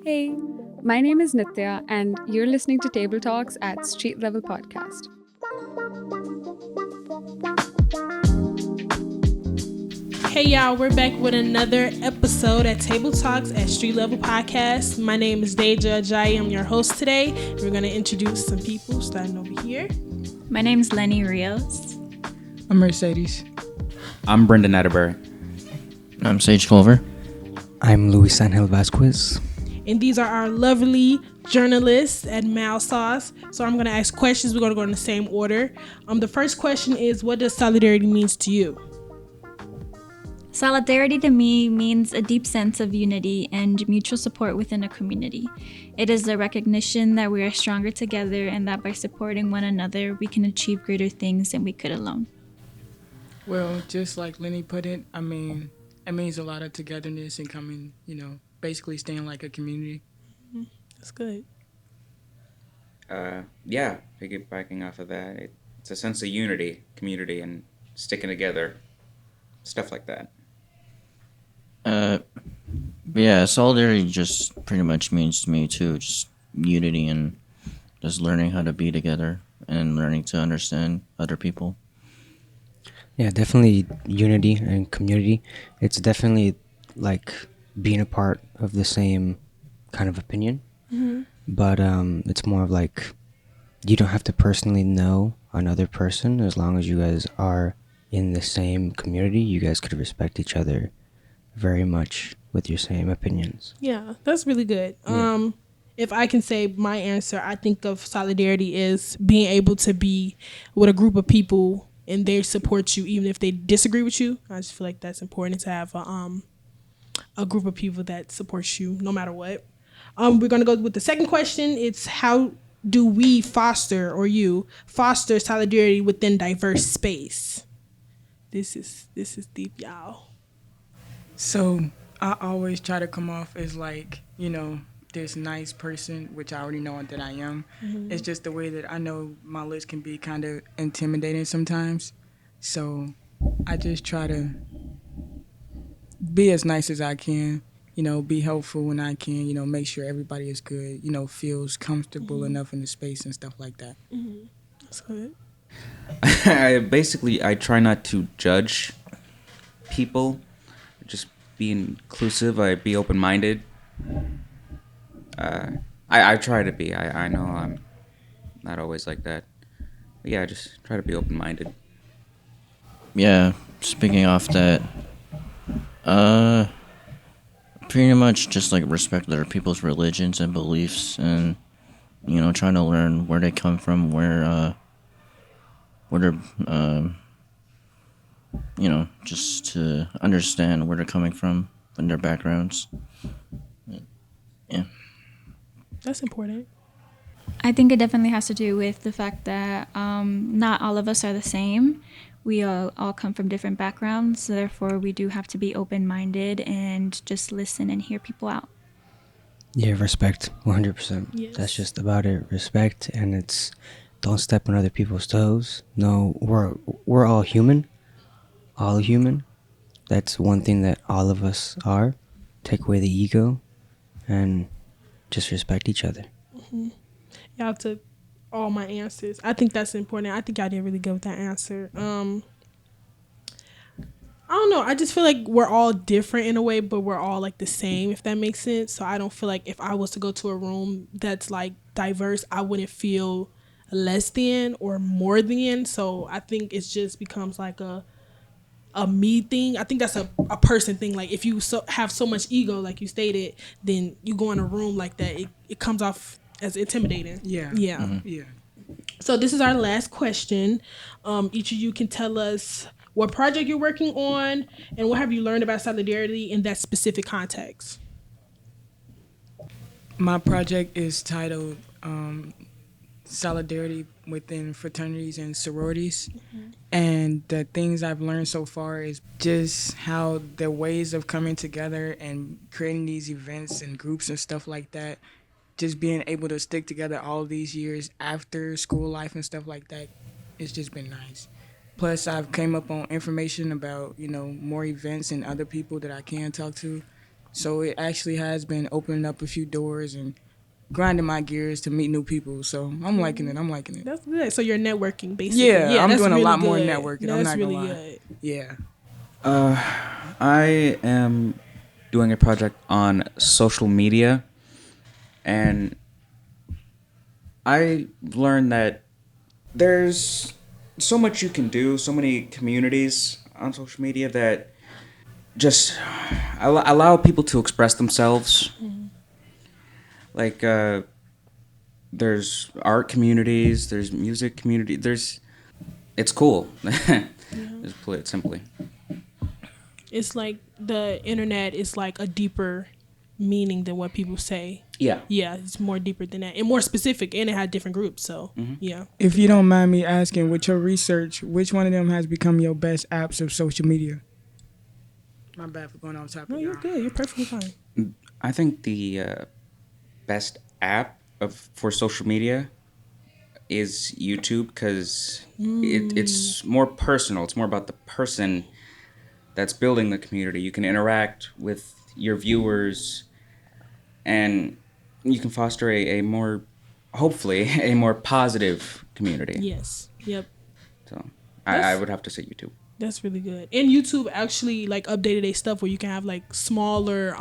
Hey, my name is Nitya, and you're listening to Table Talks at Street Level Podcast. Hey y'all, we're back with another episode at Table Talks at Street Level Podcast. My name is Dejah Ajayi. I'm your host today. We're going to introduce some people starting over here. My name is Alenis Rios. I'm Mercedes. I'm Brendan Atterberry. I'm Sage Culver. I'm LuisAngel Vazquez. And these are our lovely journalists at Mildsauce. So I'm going to ask questions. We're going to go in the same order. The first question is, what does solidarity means to you? Solidarity to me means a deep sense of unity and mutual support within a community. It is the recognition that we are stronger together and that by supporting one another, we can achieve greater things than we could alone. Well, just like Lenny put it, it means a lot of togetherness and coming, basically staying like a community. That's good. Yeah, piggybacking off of that, it's a sense of unity, community, and sticking together, stuff like that. Yeah, solidarity just pretty much means to me too, just unity and just learning how to be together and learning to understand other people. Yeah, definitely unity and community. It's definitely like being a part of the same kind of opinion. Mm-hmm. But it's more of like you don't have to personally know another person. As long as you guys are in the same community, you guys could respect each other very much with your same opinions. Yeah, that's really good. Yeah. If I can say my answer, I think of solidarity as being able to be with a group of people and they support you even if they disagree with you. I just feel like that's important to have a group of people that supports you no matter what. We're going to go with the second question. It's how do we foster, or you foster, solidarity within diverse space? This is deep, y'all. So I always try to come off as like, this nice person, which I already know that I am. Mm-hmm. It's just the way that I know my list can be kind of intimidating sometimes. So I just try to be as nice as I can, be helpful when I can, make sure everybody is good, feels comfortable mm-hmm. enough in the space and stuff like that. Mm-hmm. That's good. I try not to judge people. Just be inclusive. I be open-minded. I try to be. I know I'm not always like that. But yeah, I just try to be open-minded. Yeah, speaking off that, pretty much just like respect other people's religions and beliefs, and trying to learn where they come from, where they're just to understand where they're coming from and their backgrounds. Yeah. That's important. I think it definitely has to do with the fact that not all of us are the same. We all come from different backgrounds, so therefore we do have to be open-minded and just listen and hear people out. Yeah, respect, 100%. Yes. That's just about it, respect, and it's don't step on other people's toes. No, we're all human. All human. That's one thing that all of us are. Take away the ego and just respect each other. Mm-hmm. Y'all took all my answers. I think that's important. I think y'all did really good with that answer. I don't know. I just feel like we're all different in a way, but we're all like the same, if that makes sense. So I don't feel like if I was to go to a room that's like diverse, I wouldn't feel less than or more than. So I think it just becomes like a me thing. I think that's a person thing. Like if you have so much ego, like you stated, then you go in a room like that, it comes off as intimidating. Yeah. Mm-hmm. Yeah. So this is our last question. Each of you can tell us what project you're working on and what have you learned about solidarity in that specific context. My project is titled Solidarity Within Fraternities and Sororities. Mm-hmm. And the things I've learned so far is just how the ways of coming together and creating these events and groups and stuff like that, just being able to stick together all these years after school life and stuff like that, it's just been nice. Plus, I've came up on information about, more events and other people that I can talk to. So it actually has been opening up a few doors and grinding my gears to meet new people. So I'm liking it. I'm liking it. That's good. So you're networking, basically. Yeah, I'm that's doing a really lot more good. networking. That's I'm not really gonna lie. good. Yeah. I am doing a project on social media, and I learned that there's so much you can do, so many communities on social media that just allow people to express themselves. Like, there's art communities, there's music community, it's cool. Just put it simply. It's like the internet is like a deeper meaning than what people say. Yeah. Yeah, it's more deeper than that and more specific, and it had different groups. So yeah. If you don't mind me asking, with your research, which one of them has become your best apps of social media? My bad for going off topic. No, you're y'all. good. You're perfectly fine. I think the best app for social media is YouTube, because it's more personal. It's more about the person that's building the community. You can interact with your viewers, and you can foster a more, hopefully, a more positive community. Yes. Yep. So I would have to say YouTube. That's really good. And YouTube actually like updated their stuff where you can have like smaller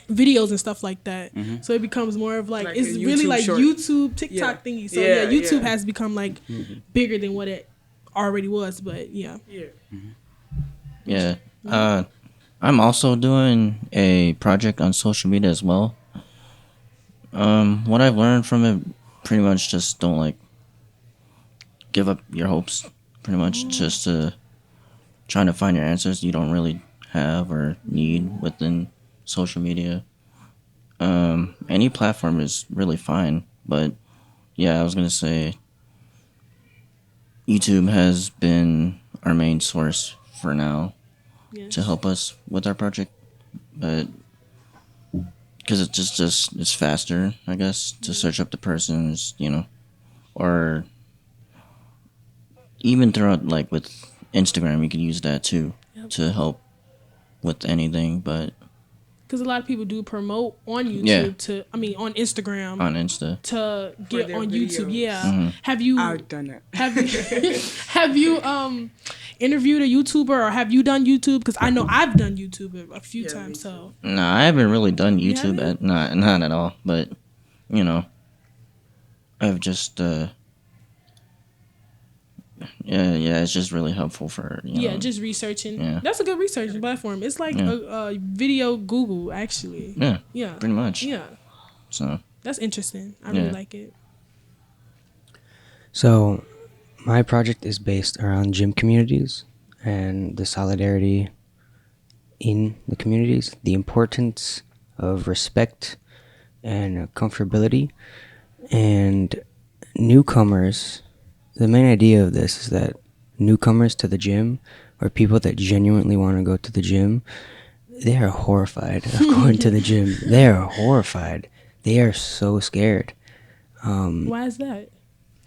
videos and stuff like that. So it becomes more of like it's a really YouTube like short. YouTube, TikTok thingy. So Yeah, YouTube yeah. has become like bigger than what it already was. But yeah. Yeah. I'm also doing a project on social media as well. What I've learned from it, pretty much just don't like give up your hopes. Pretty much just trying to find your answers you don't really have or need within social media. Any platform is really fine, but yeah, I was gonna say YouTube has been our main source for now to help us with our project, but because it's just it's faster, I guess, to search up the persons, or even throughout like with Instagram, you could use that too to help with anything, but Because a lot of people do promote on YouTube on Instagram on Insta. to get their on YouTube. videos. Yeah. Have you I've done that. have you interviewed a YouTuber, or have you done YouTube? Because I know I've done YouTube a few times. So No, I haven't really done YouTube haven't? not at all, but I've just yeah, it's just really helpful for just researching. Yeah. That's a good researching platform. It's like a video Google actually. Yeah. pretty much. Yeah. So That's interesting. I really Yeah. like it. So, my project is based around gym communities and the solidarity in the communities, the importance of respect and comfortability, and newcomers. The main idea of this is that newcomers to the gym, or people that genuinely want to go to the gym, they are horrified of going to the gym. They are horrified. They are so scared. Why is that?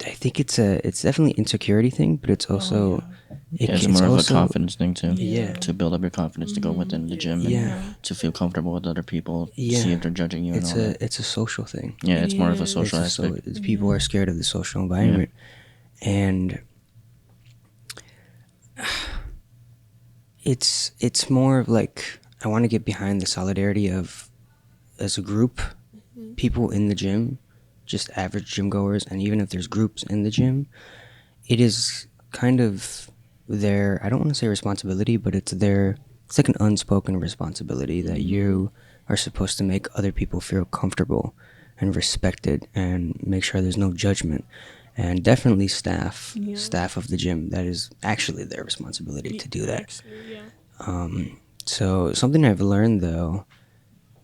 I think it's definitely insecurity thing, but it's also it's more of a confidence thing too. Yeah. To build up your confidence to go within the gym and to feel comfortable with other people, see if they're judging you and all that. It's a social thing. Yeah, it's more of a is. social aspect. People are scared of the social environment, and it's more of like I want to get behind the solidarity of as a group, people in the gym, just average gym goers, and even if there's groups in the gym, it is kind of their, I don't want to say responsibility, but it's like an unspoken responsibility that you are supposed to make other people feel comfortable and respected and make sure there's no judgment. And definitely staff of the gym, that is actually their responsibility to do that. Actually, yeah. So something I've learned though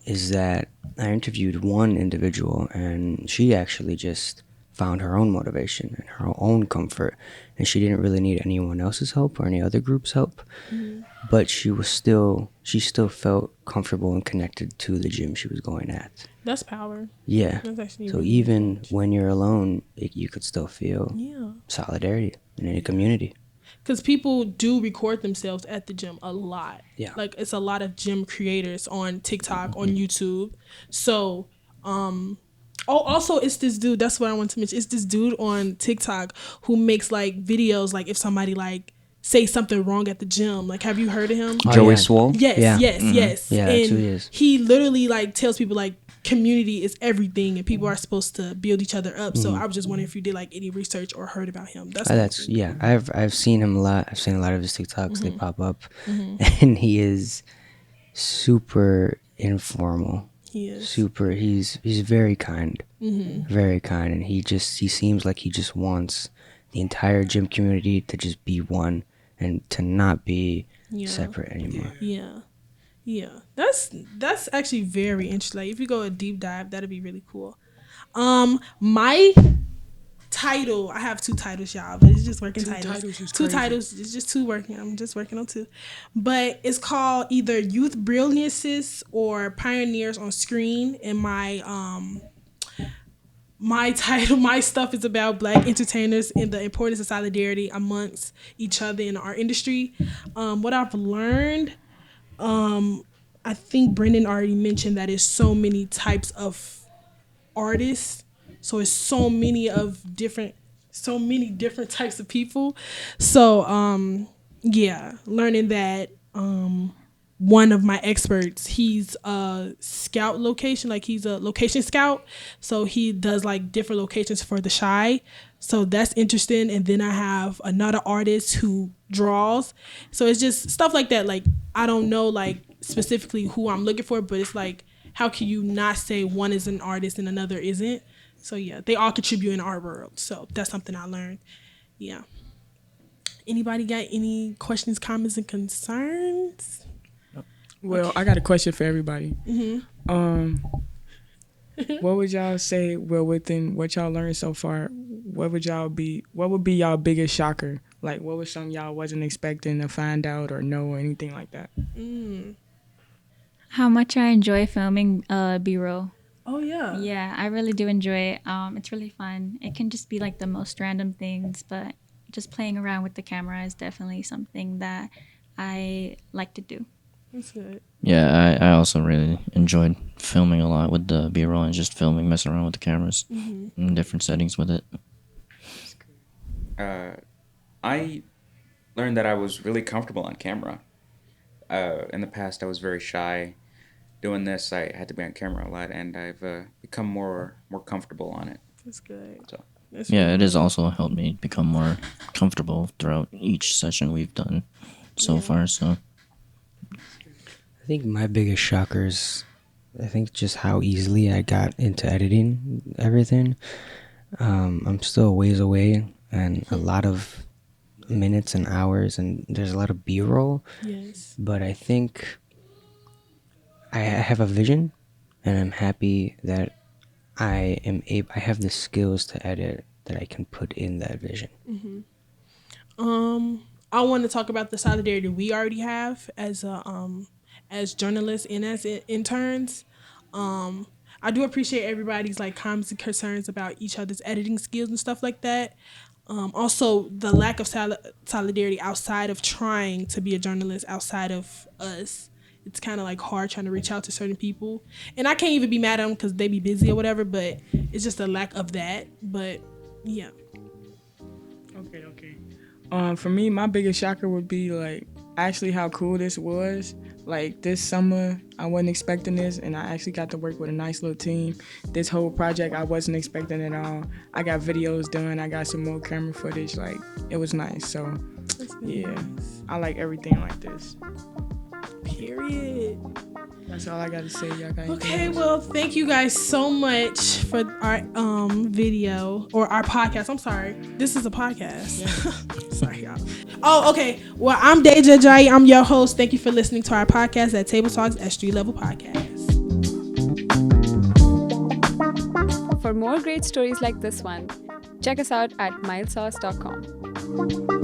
is that I interviewed one individual, and she actually just found her own motivation and her own comfort, and she didn't really need anyone else's help or any other group's help. But she still felt comfortable and connected to the gym she was going at. That's power. Yeah. That's actually So really even when you're alone, you could still feel Yeah. solidarity in any community. because people do record themselves at the gym a lot. Yeah. Like it's a lot of gym creators on TikTok, on YouTube. So, also it's this dude. That's what I want to mention. It's this dude on TikTok who makes like videos. Like if somebody like say something wrong at the gym. Like, have you heard of him? Oh, Joey yeah. Swole? Yes, Yeah. yes. Yeah, and that's who he is. he literally like tells people like community is everything and people are supposed to build each other up. So I was just wondering if you did like any research or heard about him. I've seen him a lot. I've seen a lot of his TikToks. They pop up, and he is super informal. He is. Super. He's very kind, very kind, and he seems like he just wants the entire gym community to just be one and to not be separate anymore. Yeah, that's actually very interesting. Like, if you go a deep dive, that'd be really cool. My title, I have 2 titles, y'all, but it's just working titles. Two titles, it's just 2 working. I'm just working on 2, but it's called either Youth Brilliances or Pioneers on Screen. And my title, my stuff is about Black entertainers and the importance of solidarity amongst each other in our industry. What I've learned. I think Brendan already mentioned that it's so many types of artists. So it's so many different types of people. So learning that one of my experts, he's a scout location, like he's a location scout. So he does like different locations for the Shy. So that's interesting. And then I have another artist who draws. So it's just stuff like that. Like, I don't know like specifically who I'm looking for, but it's like, how can you not say one is an artist and another isn't? So yeah, they all contribute in our world. So that's something I learned. Yeah. Anybody got any questions, comments, and concerns? Well, I got a question for everybody. What would y'all say, well, within what y'all learned so far, what would be y'all biggest shocker? Like, what was something y'all wasn't expecting to find out or know or anything like that? How much I enjoy filming B-roll. Oh, yeah. Yeah, I really do enjoy it. It's really fun. It can just be like the most random things, but just playing around with the camera is definitely something that I like to do. That's good. Yeah, I also really enjoyed filming a lot with the B-roll and just messing around with the cameras in different settings with it. I learned that I was really comfortable on camera. In the past, I was very shy. Doing this, I had to be on camera a lot, and I've become more comfortable on it. That's good. So. It has also helped me become more comfortable throughout each session we've done so far. So I think my biggest shocker is, I think, just how easily I got into editing everything. I'm still a ways away, and a lot of minutes and hours, and there's a lot of B-roll. Yes. But I think I have a vision, and I'm happy that I have the skills to edit that I can put in that vision. I want to talk about the solidarity we already have as journalists and as interns. I do appreciate everybody's like comments and concerns about each other's editing skills and stuff like that. Also, the lack of solidarity outside of trying to be a journalist outside of us. It's kind of like hard trying to reach out to certain people. And I can't even be mad at them because they be busy or whatever, but it's just a lack of that. But yeah. Okay. For me, my biggest shocker would be like actually how cool this was. Like this summer, I wasn't expecting this, and I actually got to work with a nice little team. This whole project, I wasn't expecting at all. I got videos done. I got some more camera footage. Like, it was nice. So, yeah, I like everything like this. Period. That's all I got to say. Y'all got Okay, else? well, thank you guys so much for our video or our podcast. I'm sorry. This is a podcast. Yeah. Sorry, y'all. Oh, okay. Well, I'm Dejah Ajayi. I'm your host. Thank you for listening to our podcast at Table Talks at Street Level Podcast. For more great stories like this one, check us out at mildsauce.com.